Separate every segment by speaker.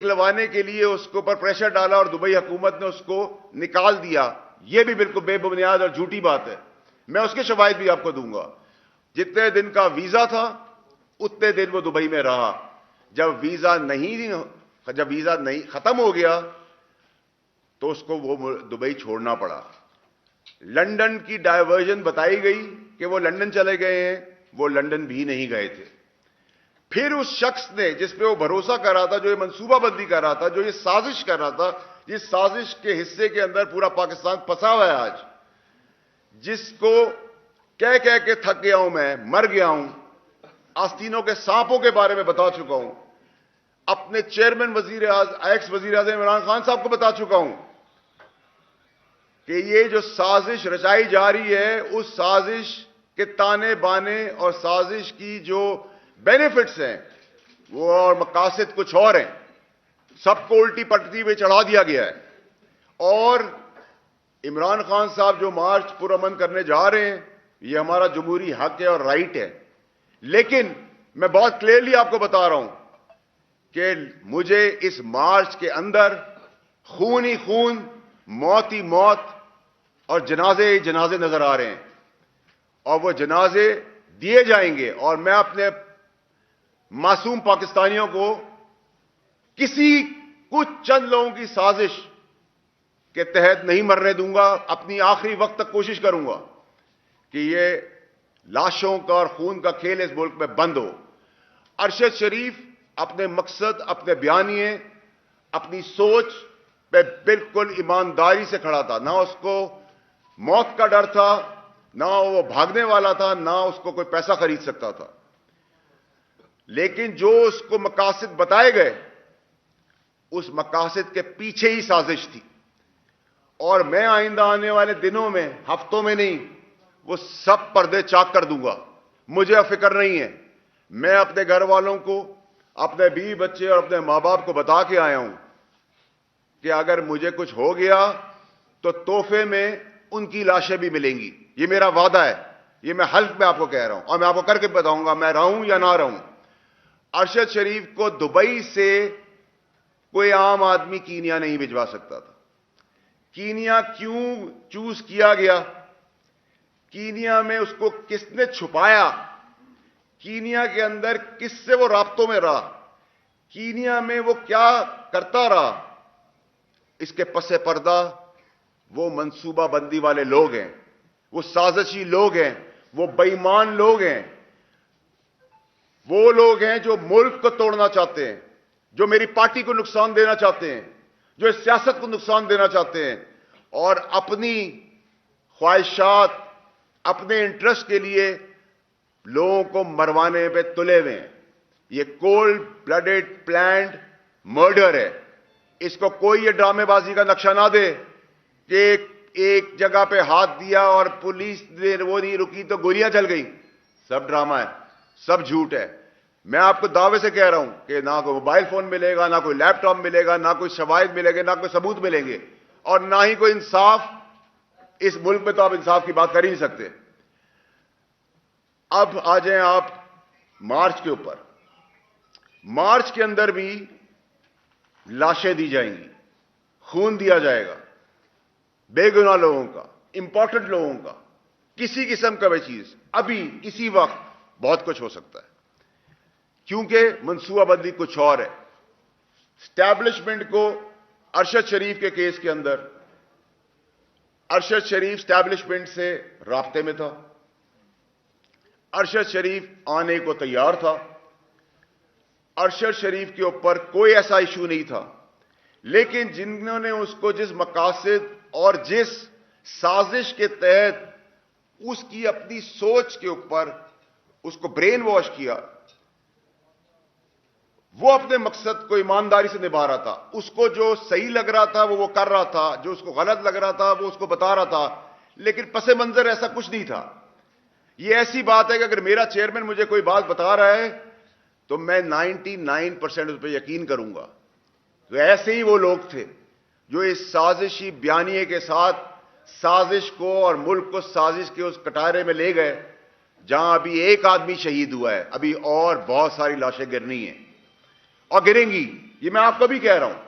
Speaker 1: نکلوانے کے لیے اس کے اوپر پریشر ڈالا اور دبئی حکومت نے اس کو نکال دیا، یہ بھی بالکل بے بنیاد اور جھوٹی بات ہے. میں اس کے شواہد بھی آپ کو دوں گا. جتنے دن کا ویزا تھا اتنے دن وہ دبئی میں رہا. جب ویزا نہیں ختم ہو گیا تو اس کو وہ دبئی چھوڑنا پڑا. لندن کی ڈائیورژن بتائی گئی کہ وہ لندن چلے گئے ہیں، وہ لندن بھی نہیں گئے تھے. پھر اس شخص نے جس پہ وہ بھروسہ کر رہا تھا، جو یہ منصوبہ بندی کر رہا تھا، جو یہ سازش کر رہا تھا، جس سازش کے حصے کے اندر پورا پاکستان پھنسا ہوا ہے آج، جس کو کہہ کہہ کے تھک گیا ہوں، میں مر گیا ہوں، آستینوں کے سانپوں کے بارے میں بتا چکا ہوں، اپنے چیئرمین ایکس وزیر اعظم عمران خان صاحب کو بتا چکا ہوں کہ یہ جو سازش رچائی جا رہی ہے، اس سازش کے تانے بانے اور سازش کی جو بینیفٹس ہیں وہ اور مقاصد کچھ اور ہیں. سب کو الٹی پٹتی ہوئے چڑھا دیا گیا ہے. اور عمران خان صاحب جو مارچ پرامن کرنے جا رہے ہیں، یہ ہمارا جمہوری حق ہے اور رائٹ ہے. لیکن میں بہت کلیئرلی آپ کو بتا رہا ہوں کہ مجھے اس مارچ کے اندر خون ہی خون، موت ہی موت اور جنازے ہی جنازے نظر آ رہے ہیں. اور وہ جنازے دیے جائیں گے، اور میں اپنے معصوم پاکستانیوں کو کسی کچھ چند لوگوں کی سازش کے تحت نہیں مرنے دوں گا. اپنی آخری وقت تک کوشش کروں گا کہ یہ لاشوں کا اور خون کا کھیل اس ملک میں بند ہو. ارشد شریف اپنے مقصد، اپنے بیانیے، اپنی سوچ پہ بالکل ایمانداری سے کھڑا تھا. نہ اس کو موت کا ڈر تھا، نہ وہ بھاگنے والا تھا، نہ اس کو کوئی پیسہ خرید سکتا تھا. لیکن جو اس کو مقاصد بتائے گئے، اس مقاصد کے پیچھے ہی سازش تھی. اور میں آئندہ آنے والے دنوں میں، ہفتوں میں نہیں، وہ سب پردے چاک کر دوں گا. مجھے فکر نہیں ہے. میں اپنے گھر والوں کو، اپنے بیوی بچے اور اپنے ماں باپ کو بتا کے آیا ہوں کہ اگر مجھے کچھ ہو گیا تو تحفے میں ان کی لاشیں بھی ملیں گی. یہ میرا وعدہ ہے. یہ میں حلف میں آپ کو کہہ رہا ہوں، اور میں آپ کو کر کے بتاؤں گا میں رہوں یا نہ رہوں. ارشد شریف کو دبئی سے کوئی عام آدمی کینیا نہیں بھجوا سکتا تھا. کینیا کیوں چوز کیا گیا؟ کینیا میں اس کو کس نے چھپایا؟ کینیا کے اندر کس سے وہ رابطوں میں رہا؟ کینیا میں وہ کیا کرتا رہا؟ اس کے پس پردہ وہ منصوبہ بندی والے لوگ ہیں، وہ سازشی لوگ ہیں، وہ بے ایمان لوگ ہیں، وہ لوگ ہیں جو ملک کو توڑنا چاہتے ہیں، جو میری پارٹی کو نقصان دینا چاہتے ہیں، جو اس سیاست کو نقصان دینا چاہتے ہیں، اور اپنی خواہشات، اپنے انٹرسٹ کے لیے لوگوں کو مروانے پہ تلے ہوئے ہیں. یہ کولڈ بلڈڈ پلانڈ مرڈر ہے. اس کو کوئی یہ ڈرامے بازی کا نقشہ نہ دے کہ ایک جگہ پہ ہاتھ دیا اور پولیس نے وہ نہیں رکی تو گولیاں چل گئی. سب ڈرامہ ہے، سب جھوٹ ہے. میں آپ کو دعوے سے کہہ رہا ہوں کہ نہ کوئی موبائل فون ملے گا، نہ کوئی لیپ ٹاپ ملے گا، نہ کوئی شواہد ملے گے، نہ کوئی ثبوت ملیں گے، اور نہ ہی کوئی انصاف. اس ملک میں تو آپ انصاف کی بات کر ہی نہیں سکتے. اب آ جائیں آپ مارچ کے اوپر. مارچ کے اندر بھی لاشیں دی جائیں گی، خون دیا جائے گا، بے گناہ لوگوں کا، امپورٹنٹ لوگوں کا. کسی قسم کا بھی چیز ابھی اسی وقت بہت کچھ ہو سکتا ہے، کیونکہ منصوبہ بندی کچھ اور ہے. اسٹیبلشمنٹ کو ارشد شریف کے کیس کے اندر، ارشد شریف اسٹیبلشمنٹ سے رابطے میں تھا، ارشد شریف آنے کو تیار تھا، ارشد شریف کے اوپر کوئی ایسا ایشو نہیں تھا. لیکن جنہوں نے اس کو جس مقاصد اور جس سازش کے تحت اس کی اپنی سوچ کے اوپر اس کو برین واش کیا، وہ اپنے مقصد کو ایمانداری سے نبھا رہا تھا. اس کو جو صحیح لگ رہا تھا وہ کر رہا تھا، جو اس کو غلط لگ رہا تھا وہ اس کو بتا رہا تھا. لیکن پس منظر ایسا کچھ نہیں تھا. یہ ایسی بات ہے کہ اگر میرا چیئرمین مجھے کوئی بات بتا رہا ہے تو میں 99% اس پہ یقین کروں گا. تو ایسے ہی وہ لوگ تھے جو اس سازشی بیانیے کے ساتھ سازش کو اور ملک کو سازش کے اس کٹارے میں لے گئے جہاں ابھی ایک آدمی شہید ہوا ہے. ابھی اور بہت ساری لاشیں گرنی ہیں اور گریں گی. یہ میں آپ کو بھی کہہ رہا ہوں.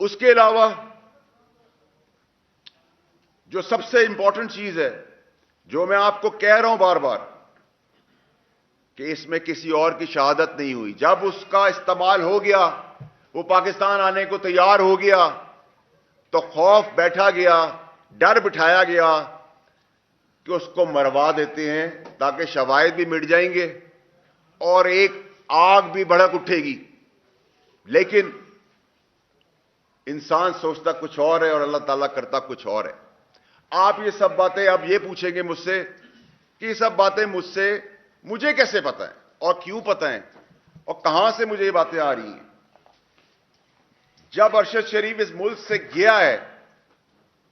Speaker 1: اس کے علاوہ جو سب سے امپورٹنٹ چیز ہے، جو میں آپ کو کہہ رہا ہوں بار بار، کہ اس میں کسی اور کی شہادت نہیں ہوئی. جب اس کا استعمال ہو گیا، وہ پاکستان آنے کو تیار ہو گیا، تو خوف بیٹھا گیا، ڈر بٹھایا گیا کہ اس کو مروا دیتے ہیں تاکہ شواہد بھی مٹ جائیں گے اور ایک آگ بھی بھڑک اٹھے گی. لیکن انسان سوچتا کچھ اور ہے اور اللہ تعالیٰ کرتا کچھ اور ہے. آپ یہ سب باتیں اب یہ پوچھیں گے مجھ سے کہ یہ سب باتیں مجھے کیسے پتہ ہیں اور کیوں پتہ ہیں اور کہاں سے مجھے یہ باتیں آ رہی ہیں. جب ارشد شریف اس ملک سے گیا ہے،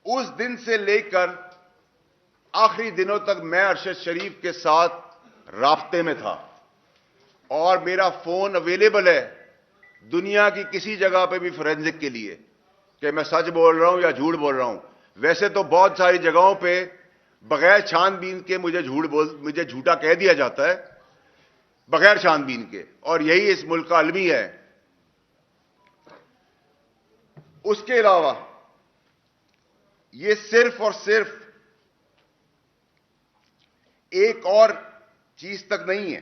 Speaker 1: اس دن سے لے کر آخری دنوں تک میں ارشد شریف کے ساتھ رابطے میں تھا اور میرا فون اویلیبل ہے دنیا کی کسی جگہ پہ بھی فورینزک کے لیے کہ میں سچ بول رہا ہوں یا جھوٹ بول رہا ہوں. ویسے تو بہت ساری جگہوں پہ بغیر چھان بین کے مجھے جھوٹا کہہ دیا جاتا ہے، بغیر چھان بین کے، اور یہی اس ملک کا المی ہے. اس کے علاوہ یہ صرف اور صرف ایک اور چیز تک نہیں ہے.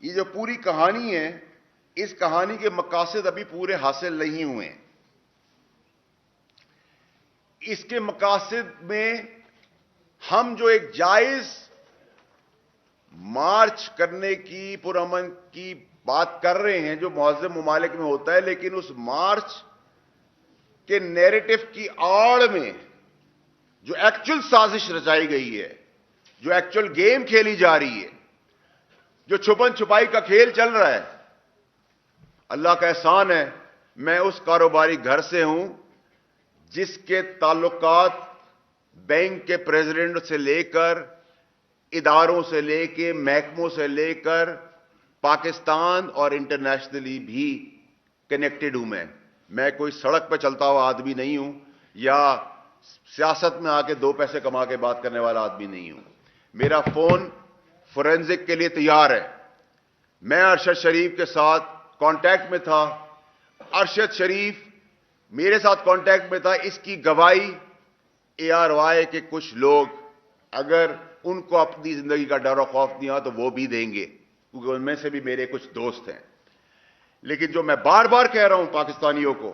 Speaker 1: یہ جو پوری کہانی ہے، اس کہانی کے مقاصد ابھی پورے حاصل نہیں ہوئے ہیں. اس کے مقاصد میں ہم جو ایک جائز مارچ کرنے کی، پرامن کی بات کر رہے ہیں جو مہذب ممالک میں ہوتا ہے، لیکن اس مارچ کے نیریٹو کی آڑ میں جو ایکچول سازش رچائی گئی ہے، جو ایکچول گیم کھیلی جا رہی ہے، جو چھپن چھپائی کا کھیل چل رہا ہے، اللہ کا احسان ہے میں اس کاروباری گھر سے ہوں جس کے تعلقات بینک کے پریزیڈنٹ سے لے کر، اداروں سے لے کے، محکموں سے لے کر پاکستان اور انٹرنیشنلی بھی کنیکٹڈ ہوں. میں کوئی سڑک پہ چلتا ہوا آدمی نہیں ہوں یا سیاست میں آ کے دو پیسے کما کے بات کرنے والا آدمی نہیں ہوں. میرا فون فورینزک کے لیے تیار ہے. میں ارشد شریف کے ساتھ کانٹیکٹ میں تھا، ارشد شریف میرے ساتھ کانٹیکٹ میں تھا. اس کی گواہی ARY کے کچھ لوگ، اگر ان کو اپنی زندگی کا ڈر و خوف نہیں ہوا تو وہ بھی دیں گے، کیونکہ ان میں سے بھی میرے کچھ دوست ہیں. لیکن جو میں بار بار کہہ رہا ہوں پاکستانیوں کو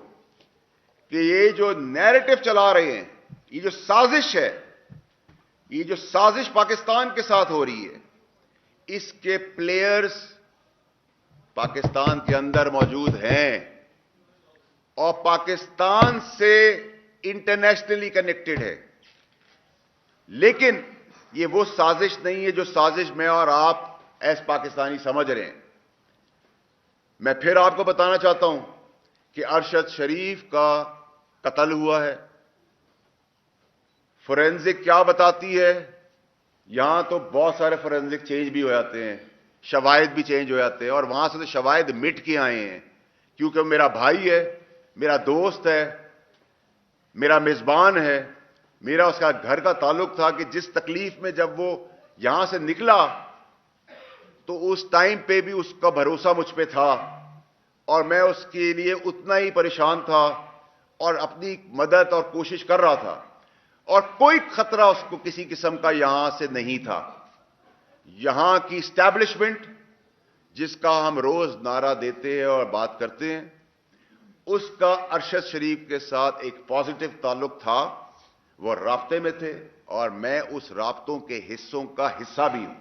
Speaker 1: کہ یہ جو نیریٹو چلا رہے ہیں، یہ جو سازش ہے، یہ جو سازش پاکستان کے ساتھ ہو رہی ہے، اس کے پلیئرز پاکستان کے اندر موجود ہیں اور پاکستان سے انٹرنیشنلی کنیکٹڈ ہے. لیکن یہ وہ سازش نہیں ہے جو سازش میں اور آپ ایس پاکستانی سمجھ رہے ہیں. میں پھر آپ کو بتانا چاہتا ہوں کہ ارشد شریف کا قتل ہوا ہے. فورینزک کیا بتاتی ہے؟ یہاں تو بہت سارے فورینزک چینج بھی ہو جاتے ہیں، شواہد بھی چینج ہو جاتے ہیں، اور وہاں سے تو شواہد مٹ کے آئے ہیں، کیونکہ میرا بھائی ہے، میرا دوست ہے، میرا میزبان ہے. میرا اس کا گھر کا تعلق تھا کہ جس تکلیف میں جب وہ یہاں سے نکلا تو اس ٹائم پہ بھی اس کا بھروسہ مجھ پہ تھا اور میں اس کے لیے اتنا ہی پریشان تھا اور اپنی مدد اور کوشش کر رہا تھا، اور کوئی خطرہ اس کو کسی قسم کا یہاں سے نہیں تھا. یہاں کی اسٹیبلشمنٹ جس کا ہم روز نعرہ دیتے ہیں اور بات کرتے ہیں، اس کا ارشد شریف کے ساتھ ایک پازیٹو تعلق تھا. وہ رابطے میں تھے اور میں اس رابطوں کے حصوں کا حصہ بھی ہوں،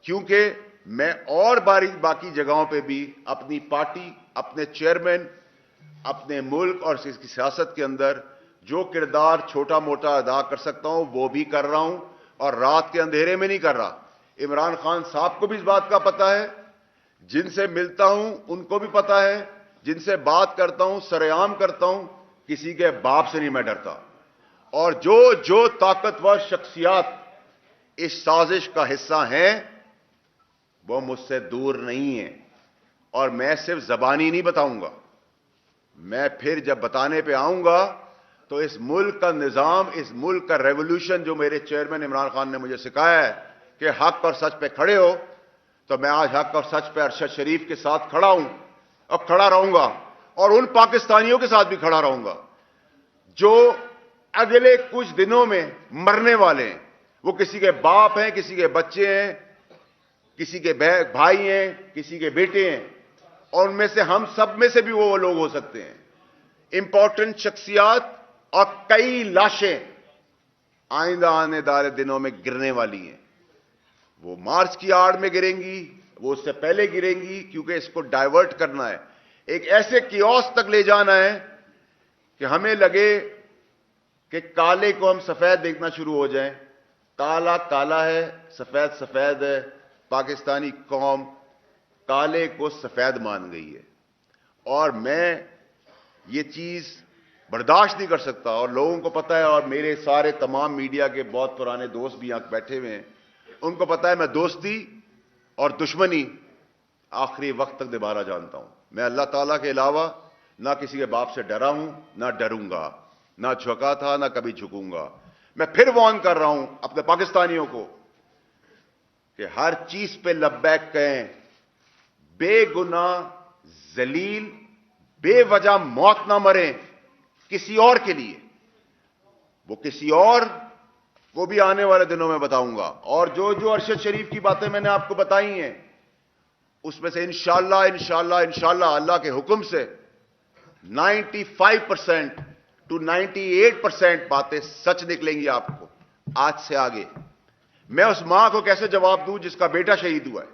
Speaker 1: کیونکہ میں اور باقی جگہوں پہ بھی اپنی پارٹی، اپنے چیئرمین، اپنے ملک اور اس کی سیاست کے اندر جو کردار چھوٹا موٹا ادا کر سکتا ہوں وہ بھی کر رہا ہوں، اور رات کے اندھیرے میں نہیں کر رہا. عمران خان صاحب کو بھی اس بات کا پتہ ہے، جن سے ملتا ہوں ان کو بھی پتہ ہے، جن سے بات کرتا ہوں سرعام کرتا ہوں، کسی کے باپ سے نہیں میں ڈرتا. اور جو طاقتور شخصیات اس سازش کا حصہ ہیں وہ مجھ سے دور نہیں ہیں، اور میں صرف زبانی نہیں بتاؤں گا، میں پھر جب بتانے پہ آؤں گا تو اس ملک کا نظام، اس ملک کا ریولوشن جو میرے چیئرمین عمران خان نے مجھے سکھایا ہے کہ حق اور سچ پہ کھڑے ہو، تو میں آج حق اور سچ پہ ارشد شریف کے ساتھ کھڑا ہوں اور کھڑا رہوں گا, اور ان پاکستانیوں کے ساتھ بھی کھڑا رہوں گا جو اگلے کچھ دنوں میں مرنے والے ہیں. وہ کسی کے باپ ہیں, کسی کے بچے ہیں, کسی کے بھائی ہیں, کسی کے بیٹے ہیں, اور ان میں سے ہم سب میں سے بھی وہ لوگ ہو سکتے ہیں. امپورٹنٹ شخصیات اور کئی لاشیں آئندہ آنے والے دنوں میں گرنے والی ہیں. وہ مارچ کی آڑ میں گریں گی, وہ اس سے پہلے گریں گی, کیونکہ اس کو ڈائیورٹ کرنا ہے, ایک ایسے کیوس تک لے جانا ہے کہ ہمیں لگے کہ کالے کو ہم سفید دیکھنا شروع ہو جائیں. کالا کالا ہے, سفید سفید ہے. پاکستانی قوم کالے کو سفید مان گئی ہے, اور میں یہ چیز برداشت نہیں کر سکتا. اور لوگوں کو پتا ہے, اور میرے سارے تمام میڈیا کے بہت پرانے دوست بھی یہاں بیٹھے ہوئے ہیں, ان کو پتا ہے میں دوستی اور دشمنی آخری وقت تک نبھانا جانتا ہوں. میں اللہ تعالیٰ کے علاوہ نہ کسی کے باپ سے ڈرا ہوں, نہ ڈروں گا, نہ جھکا تھا, نہ کبھی جھکوں گا. میں پھر وارن کر رہا ہوں اپنے پاکستانیوں کو کہ ہر چیز پہ لبیک کہیں, بے گناہ ذلیل بے وجہ موت نہ مریں کسی اور کے لیے. وہ کسی اور کو بھی آنے والے دنوں میں بتاؤں گا. اور جو ارشد شریف کی باتیں میں نے آپ کو بتائی ہیں, اس میں سے انشاءاللہ انشاءاللہ انشاءاللہ اللہ کے حکم سے 95% to 98% باتیں سچ نکلیں گی آپ کو آج سے آگے. میں اس ماں کو کیسے جواب دوں جس کا بیٹا شہید ہوا ہے؟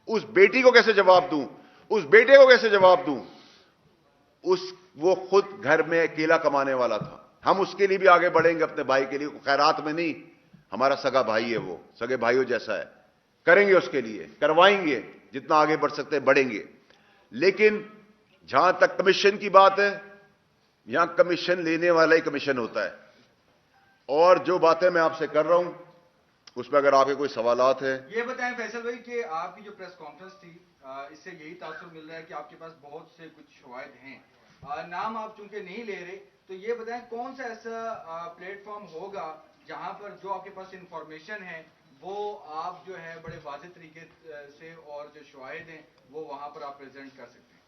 Speaker 1: اس بیٹی کو کیسے جواب دوں؟ اس بیٹے کو کیسے جواب دوں؟ وہ خود گھر میں اکیلا کمانے والا تھا. ہم اس کے لیے بھی آگے بڑھیں گے, اپنے بھائی کے لیے. خیرات میں نہیں, ہمارا سگا بھائی ہے, وہ سگے بھائیوں جیسا ہے. کریں گے اس کے لیے, کروائیں گے, جتنا آگے بڑھ سکتے ہیں بڑھیں گے. لیکن جہاں تک کمیشن کی بات ہے, یہاں کمیشن لینے والا ہی کمیشن ہوتا ہے. اور جو باتیں میں آپ سے کر رہا ہوں اس میں اگر آپ کے کوئی سوالات ہیں.
Speaker 2: یہ بتائیں فیصل بھائی کہ آپ کی جو پریس کانفرنس تھی, اس سے یہی تاثر مل رہا ہے کہ آپ کے پاس بہت سے کچھ شواہد ہیں. نام آپ چونکہ نہیں لے رہے, تو یہ بتائیں کون سا ایسا پلیٹ فارم ہوگا جہاں پر جو آپ کے پاس انفارمیشن ہے وہ آپ جو ہے بڑے واضح طریقے سے, اور جو شواہد ہیں وہ وہاں پر آپ پریزنٹ کر سکتے ہیں؟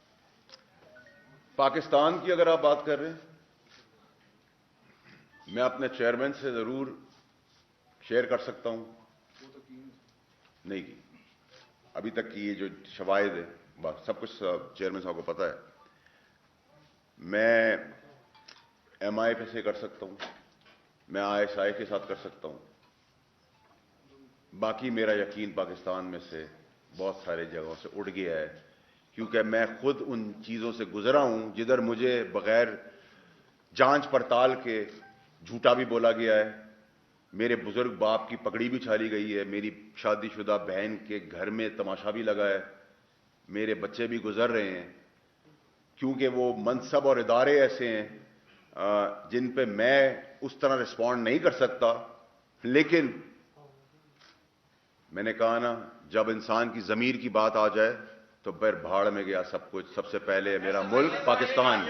Speaker 1: پاکستان کی اگر آپ بات کر رہے ہیں, میں اپنے چیئرمین سے ضرور شیئر کر سکتا ہوں. نہیں کی ابھی تک کی یہ جو شواہد ہے سب کچھ چیئرمین صاحب کو پتا ہے. میں ایم آئی پہ سے کر سکتا ہوں, میں آئی ایس آئی کے ساتھ کر سکتا ہوں. باقی میرا یقین پاکستان میں سے بہت سارے جگہوں سے اڑ گیا ہے, کیونکہ میں خود ان چیزوں سے گزرا ہوں جدھر مجھے بغیر جانچ پڑتال کے جھوٹا بھی بولا گیا ہے, میرے بزرگ باپ کی پگڑی بھی چھالی گئی ہے, میری شادی شدہ بہن کے گھر میں تماشا بھی لگا ہے, میرے بچے بھی گزر رہے ہیں, کیونکہ وہ منصب اور ادارے ایسے ہیں جن پہ میں اس طرح رسپونڈ نہیں کر سکتا. لیکن میں نے کہا نا, جب انسان کی ضمیر کی بات آ جائے تو پھر بھاڑ میں گیا سب کچھ. سب سے پہلے میرا ملک پاکستان.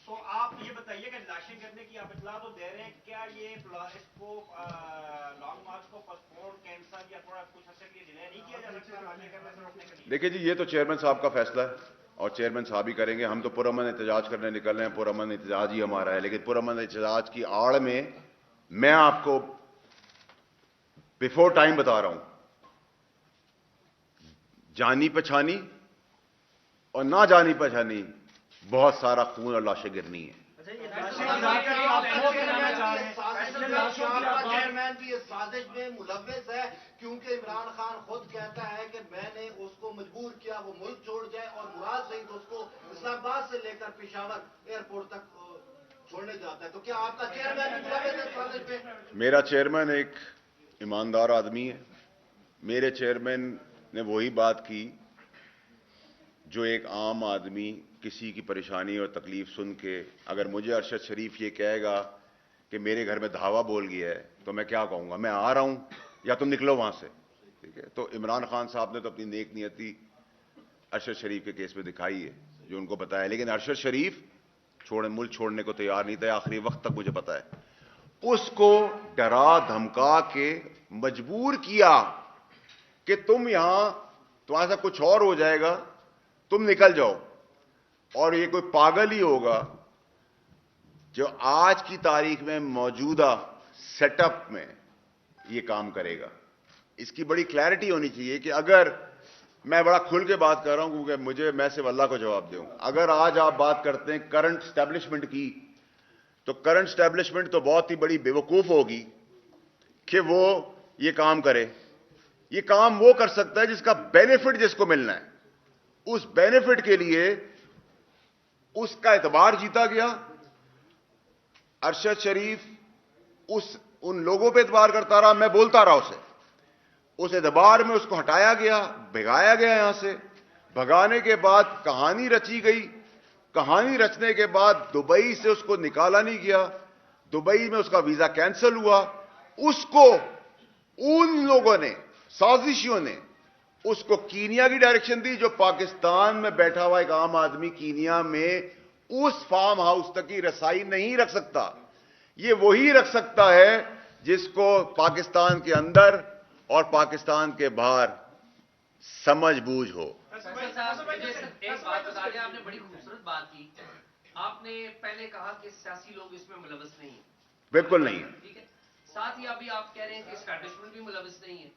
Speaker 3: تو آپ یہ بتائیے کہ لاشیں کرنے کی آپ اطلاع تو دے رہے ہیں, کیا یہ اس کو لانگ مارچ کو پوسٹپون کینسل یا تھوڑا کچھ عرصے کے لیے ڈیلے نہیں کیا جا سکتا لاشیں کرنے سے روکنے کے لیے؟
Speaker 1: دیکھیے جی, یہ تو چیئرمین صاحب کا فیصلہ ہے اور چیئرمین صاحب ہی کریں گے. ہم تو پرامن احتجاج کرنے نکل رہے ہیں, پرامن احتجاج ہی ہمارا ہے. لیکن پرامن احتجاج کی آڑ میں میں آپ کو بیفور ٹائم بتا رہا ہوں, جانی پہچانی اور نہ جانی پہچانی بہت سارا خون اور لاشیں گرنی ہیں.
Speaker 4: چیئرمین بھی اس سازش میں ملوث ہے, کیونکہ عمران خان خود کہتا ہے کہ میں نے اس کو مجبور کیا وہ ملک چھوڑ جائے, اور مراد سعید اس کو اسلام آباد سے لے کر پشاور ایئرپورٹ تک چھوڑنے جاتا ہے. تو کیا آپ کا چیئرمین بھی ملوث ہے اس سازش میں؟
Speaker 1: میرا چیئرمین ایک ایماندار آدمی ہے. میرے چیئرمین نے وہی بات کی جو ایک عام آدمی کسی کی پریشانی اور تکلیف سن کے, اگر مجھے ارشد شریف یہ کہے گا کہ میرے گھر میں دھاوا بول گیا ہے تو میں کیا کہوں گا؟ میں آ رہا ہوں یا تم نکلو وہاں سے. ٹھیک ہے, تو عمران خان صاحب نے تو اپنی نیک نیتی ارشد شریف کے کیس میں دکھائی ہے جو ان کو پتا ہے. لیکن ارشد شریف ملک چھوڑنے کو تیار نہیں تھا آخری وقت تک, مجھے پتا ہے. اس کو ڈرا دھمکا کے مجبور کیا کہ تم یہاں تمہارا ساتھ کچھ اور ہو جائے گا, تم نکل جاؤ. اور یہ کوئی پاگل ہی ہوگا جو آج کی تاریخ میں موجودہ سیٹ اپ میں یہ کام کرے گا. اس کی بڑی کلیئرٹی ہونی چاہیے کہ اگر میں بڑا کھل کے بات کر رہا ہوں کیونکہ میں صرف اللہ کو جواب دوں. اگر آج آپ بات کرتے ہیں کرنٹ اسٹیبلشمنٹ کی, تو کرنٹ اسٹیبلشمنٹ تو بہت ہی بڑی بیوقوف ہوگی کہ وہ یہ کام کرے. یہ کام وہ کر سکتا ہے جس کا بینیفٹ جس کو ملنا ہے. اس بینیفٹ کے لیے اس کا اعتبار جیتا گیا. ارشد شریف ان لوگوں پہ اعتبار کرتا رہا, میں بولتا رہا اسے. اس اعتبار میں اس کو ہٹایا گیا, بھگایا گیا یہاں سے. بھگانے کے بعد کہانی رچی گئی. کہانی رچنے کے بعد دبئی سے اس کو نکالا نہیں گیا. دبئی میں اس کا ویزا کینسل ہوا. اس کو ان لوگوں نے, سازشیوں نے اس کو کینیا کی ڈائریکشن دی, جو پاکستان میں بیٹھا ہوا ایک عام آدمی کینیا میں اس فارم ہاؤس تک کی رسائی نہیں رکھ سکتا. یہ وہی رکھ سکتا ہے جس کو پاکستان کے اندر اور پاکستان کے باہر سمجھ بوجھ ہو.
Speaker 5: ایک بات بتا دیں, آپ نے بڑی خوبصورت بات کی. آپ نے پہلے کہا کہ سیاسی لوگ اس میں ملوث نہیں ہیں.
Speaker 1: بالکل نہیں ہے.
Speaker 5: ٹھیک ہے. ساتھ ہی ابھی آپ کہہ رہے ہیں کہ اسٹیبلشمنٹ بھی ملوث نہیں ہے,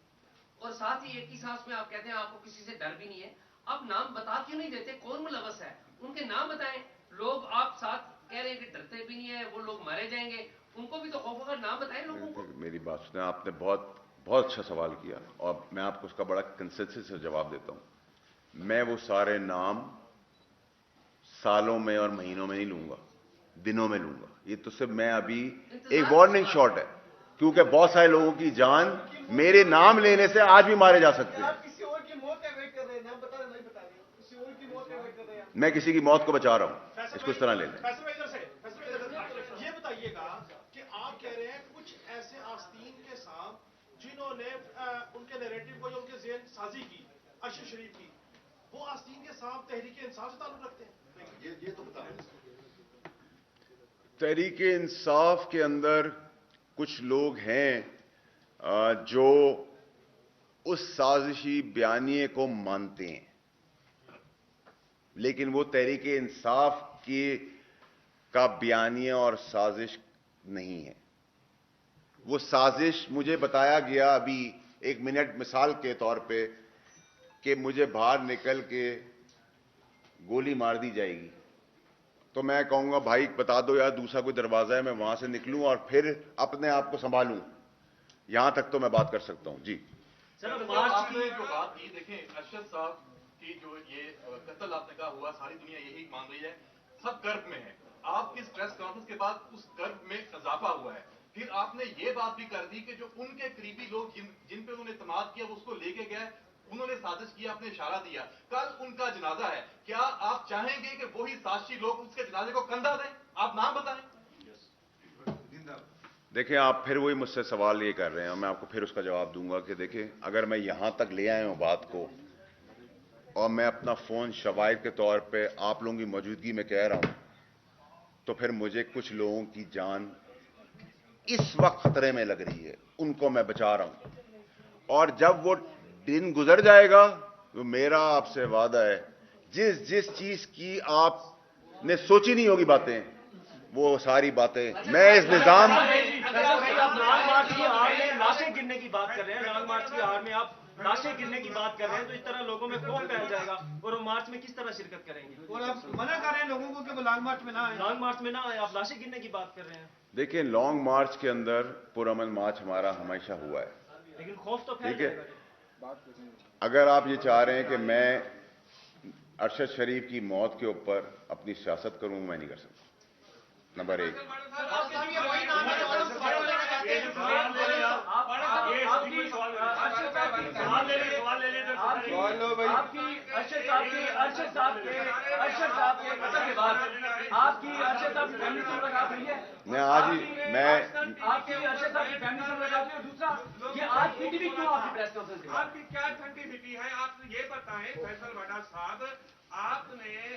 Speaker 5: اور ساتھ ہی ایک ہی سانس میں آپ کہتے ہیں آپ کو کسی سے ڈر بھی نہیں ہے. آپ نام بتا کیوں نہیں دیتے کون ملوث ہے؟ ان کے نام بتائیں. لوگ آپ ساتھ کہہ رہے ہیں کہ ڈرتے بھی نہیں ہیں, وہ لوگ مارے جائیں گے, ان کو بھی تو خوف ہوگا. نام بتائیں لوگوں کو.
Speaker 1: میری بات سنیں, آپ نے بہت اچھا سوال کیا, اور میں آپ کو اس کا بڑا کنسنسس سے جواب دیتا ہوں. میں وہ سارے نام سالوں میں اور مہینوں میں نہیں لوں گا, دنوں میں لوں گا. یہ تو صرف میں ابھی ایک وارننگ شاٹ ہے, کیونکہ بہت سارے لوگوں کی جان میرے نام لینے سے آج بھی مارے جا سکتے ہیں. میں کسی کی موت کو بچا رہا ہوں, اس کو اس طرح لے لیں.
Speaker 6: یہ بتائیے گا کہ آپ کہہ رہے ہیں کچھ ایسے آستین کے ساتھ جنہوں نے ان کے نیریٹو کو, جو ان کے ذہن سازی کی ارشد شریف کی, وہ آستین کے ساتھ تحریک انصاف سے تعلق رکھتے ہیں. یہ تو بتائیں.
Speaker 1: تحریک انصاف کے اندر کچھ لوگ ہیں جو اس سازشی بیانیے کو مانتے ہیں, لیکن وہ تحریک انصاف کا بیانیہ اور سازش نہیں ہے. وہ سازش مجھے بتایا گیا ابھی 1 منٹ مثال کے طور پہ کہ مجھے باہر نکل کے گولی مار دی جائے گی, تو میں کہوں گا بھائی بتا دو یار دوسرا کوئی دروازہ ہے, میں وہاں سے نکلوں اور پھر اپنے آپ کو سنبھالوں. یہاں تک تو میں بات کر سکتا ہوں. جی
Speaker 6: سر, آپ نے جو بات کی, دیکھیں ارشد صاحب کی جو یہ قتل آپ نے کہا ہوا, ساری دنیا یہی مان رہی ہے, سب کرب میں ہے. آپ کی پریس کانفرنس کے بعد اس کرب میں اضافہ ہوا ہے. پھر آپ نے یہ بات بھی کر دی کہ جو ان کے قریبی لوگ جن پہ انہوں نے اعتماد کیا وہ اس کو لے کے گئے, انہوں نے سازش کیا, آپ نے اشارہ دیا. کل ان کا جنازہ ہے, کیا آپ چاہیں گے کہ وہی سازشی لوگ اس کے جنازے کو کندھا دیں؟ آپ نام بتائیں.
Speaker 1: دیکھیں, آپ پھر وہی مجھ سے سوال یہ کر رہے ہیں, میں آپ کو پھر اس کا جواب دوں گا کہ دیکھیں اگر میں یہاں تک لے آیا ہوں بات کو, اور میں اپنا فون شواہد کے طور پہ آپ لوگوں کی موجودگی میں کہہ رہا ہوں, تو پھر مجھے کچھ لوگوں کی جان اس وقت خطرے میں لگ رہی ہے, ان کو میں بچا رہا ہوں. اور جب وہ دن گزر جائے گا تو میرا آپ سے وعدہ ہے, جس چیز کی آپ نے سوچی نہیں ہوگی باتیں, وہ ساری باتیں میں اس نظام.
Speaker 7: آپ لانگ مارچ کی آڑ میں لاشیں گرنے کی بات کر رہے ہیں, لانگ مارچ کی آڑ میں آپ لاشیں گرنے کی بات کر رہے ہیں, تو اس طرح لوگوں میں خوف پھیل جائے گا, اور وہ مارچ میں کس طرح شرکت کریں گے؟
Speaker 2: اور آپ منع کر رہے ہیں لوگوں کو کہ وہ لانگ مارچ میں نہ آئیں.
Speaker 7: لانگ مارچ میں نہ آئے, آپ لاشیں گرنے کی بات کر رہے ہیں.
Speaker 1: دیکھیں, لانگ مارچ کے اندر پرامن مارچ ہمارا ہمیشہ ہوا ہے,
Speaker 7: لیکن خوف تو پھیل
Speaker 1: ٹھیک ہے.
Speaker 7: جائے گا.
Speaker 1: اگر آپ یہ چاہ رہے ہیں کہ میں ارشد شریف کی موت کے اوپر اپنی سیاست کروں, میں نہیں کر سکتا. نمبر 1. میں آج ہی میں
Speaker 7: آپ کی ارشد صاحب کی فیملی سے ملاقات ہوئی, اور دوسرا کہ آج پی ٹی وی کیوں آپ کی پریس کانفرنس دی؟
Speaker 3: آپ کی کیا ٹھنڈی سٹی ہے؟ آپ یہ بتائیں فیصل وڈا صاحب, آپ نے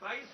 Speaker 3: 22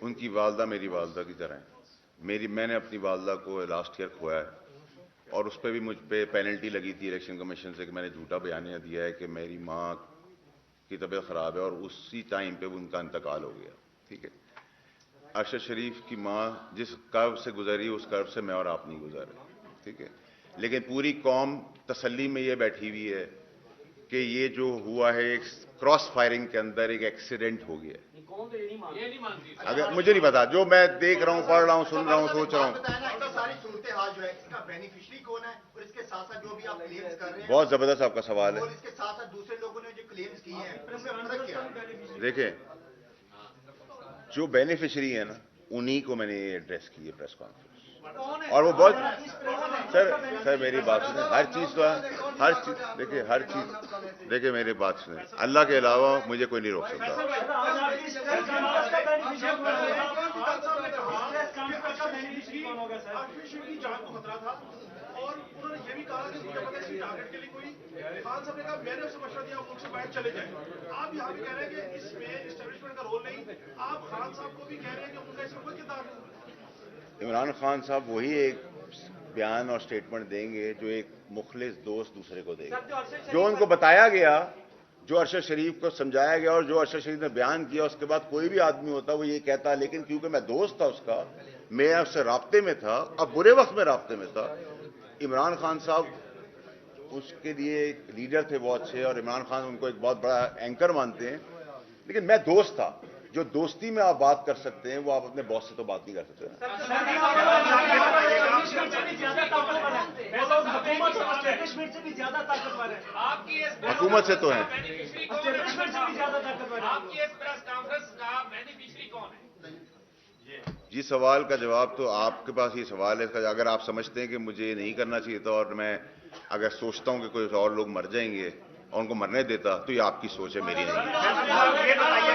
Speaker 1: ان کی والدہ میری والدہ کی طرح ہیں. میں نے اپنی والدہ کو لاسٹ ایئر کھویا ہے, اور اس پہ بھی مجھ پہ پینلٹی لگی تھی الیکشن کمیشن سے کہ میں نے جھوٹا بیانیہ دیا ہے کہ میری ماں کی طبیعت خراب ہے, اور اسی ٹائم پہ ان کا انتقال ہو گیا. ٹھیک ہے, ارشد شریف کی ماں جس کرب سے گزری اس کرب سے میں اور آپ نہیں گزرے. ٹھیک ہے, لیکن پوری قوم تسلی میں یہ بیٹھی ہوئی ہے کہ یہ جو ہوا ہے ایک کراس فائرنگ کے اندر ایک ایکسیڈنٹ ہو گیا. اگر مجھے نہیں پتا, جو میں دیکھ رہا ہوں, پڑھ رہا ہوں, سن رہا ہوں, سوچ رہا ہوں.
Speaker 4: ساری صورتحال جو ہے اس کا بینیفیشری کون ہے, اور اس کے ساتھ ساتھ جو بھی آپ کلیمز کر رہے ہیں,
Speaker 1: بہت زبردست آپ کا سوال ہے.
Speaker 4: اور اس کے ساتھ ساتھ دوسرے لوگوں نے جو کلیمز کیے ہیں ان میں فرق کیا ہے؟
Speaker 1: دیکھیں, جو بینیفیشری ہیں نا انہی کو میں نے ایڈریس کی ہے پریس کانفرنس, اور وہ بہت سر میری بات سنیں. ہر چیز تو ہر چیز دیکھیں, ہر چیز دیکھیں, میری بات سنیں. اللہ کے علاوہ مجھے کوئی نہیں روک سکتا.
Speaker 8: جان کو خطرہ تھا, اور انہوں نے یہ بھی کہا کہ زبردستی ٹارگیٹ کے لیے کوئی خان صاحب نے کہا میں نے اسے مشورہ دیا ملک سے باہر چلے جائیں. آپ یہاں بھی کہہ رہے ہیں کہ اس میں اسٹیبلشمنٹ کا رول نہیں, آپ خان صاحب کو بھی کہہ رہے ہیں کہ ان کا اس میں کوئی کردار نہیں.
Speaker 1: عمران خان صاحب وہی ایک بیان اور سٹیٹمنٹ دیں گے جو ایک مخلص دوست دوسرے کو دے گا. جو ان کو بتایا گیا, جو ارشد شریف کو سمجھایا گیا, اور جو ارشد شریف نے بیان کیا, اس کے بعد کوئی بھی آدمی ہوتا وہ یہ کہتا, لیکن کیونکہ میں دوست تھا اس کا, میں اس سے رابطے میں تھا, اب برے وقت میں رابطے میں تھا. عمران خان صاحب اس کے لیے ایک لیڈر تھے بہت اچھے, اور عمران خان ان کو ایک بہت بڑا اینکر مانتے ہیں, لیکن میں دوست تھا. جو دوستی میں آپ بات کر سکتے ہیں وہ آپ اپنے باس سے تو بات نہیں کر سکتے نا. حکومت سے تو ہیں. جی, سوال کا جواب تو آپ کے پاس یہ سوال ہے. اگر آپ سمجھتے ہیں کہ مجھے نہیں کرنا چاہیے تھا, اور میں اگر سوچتا ہوں کہ کوئی اور لوگ مر جائیں گے اور ان کو مرنے دیتا, تو یہ آپ کی سوچ ہے, میری نہیں.